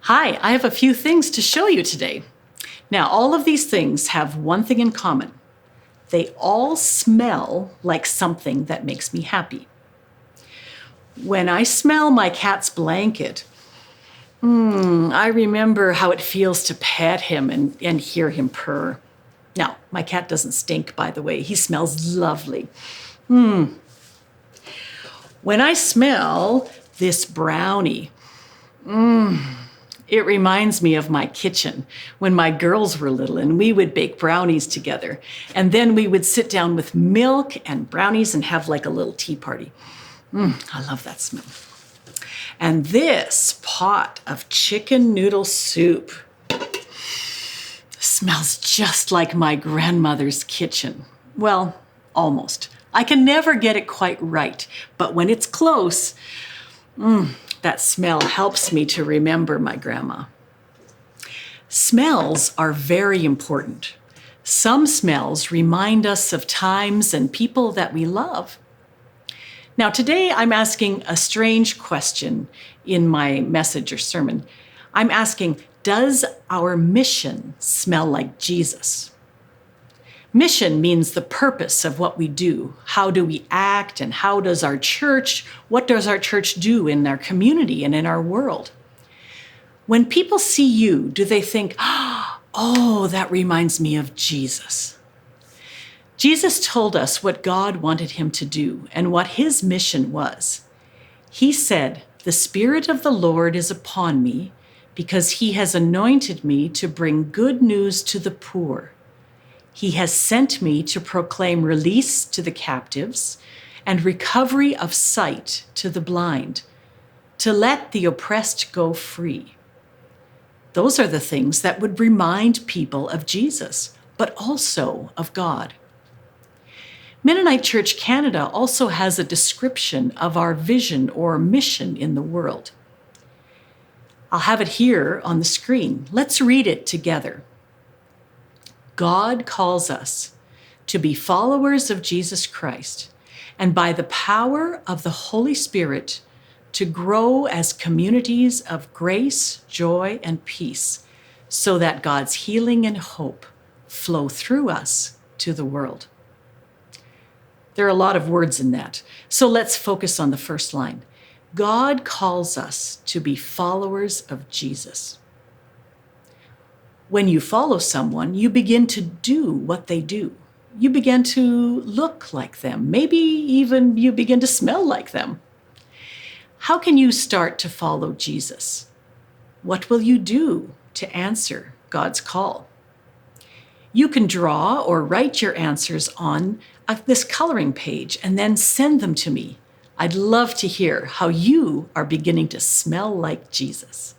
Hi, I have a few things to show you today. Now, all of these things have one thing in common. They all smell like something that makes me happy. When I smell my cat's blanket, I remember how it feels to pet him and hear him purr. Now, my cat doesn't stink, by the way. He smells lovely. When I smell this brownie, it reminds me of my kitchen when my girls were little and we would bake brownies together. And then we would sit down with milk and brownies and have like a little tea party. I love that smell. And this pot of chicken noodle soup smells just like my grandmother's kitchen. Well, almost. I can never get it quite right, but when it's close, that smell helps me to remember my grandma. Smells are very important. Some smells remind us of times and people that we love. Now, today I'm asking a strange question in my message or sermon. I'm asking, does our mission smell like Jesus? Mission means the purpose of what we do. How do we act, and what does our church do in our community and in our world? When people see you, do they think, oh, that reminds me of Jesus? Jesus told us what God wanted him to do and what his mission was. He said, "The Spirit of the Lord is upon me because he has anointed me to bring good news to the poor. He has sent me to proclaim release to the captives and recovery of sight to the blind, to let the oppressed go free." Those are the things that would remind people of Jesus, but also of God. Mennonite Church Canada also has a description of our vision or mission in the world. I'll have it here on the screen. Let's read it together. God calls us to be followers of Jesus Christ, and by the power of the Holy Spirit, to grow as communities of grace, joy, and peace, so that God's healing and hope flow through us to the world. There are a lot of words in that, so let's focus on the first line. God calls us to be followers of Jesus. When you follow someone, you begin to do what they do. You begin to look like them. Maybe even you begin to smell like them. How can you start to follow Jesus? What will you do to answer God's call? You can draw or write your answers on this coloring page and then send them to me. I'd love to hear how you are beginning to smell like Jesus.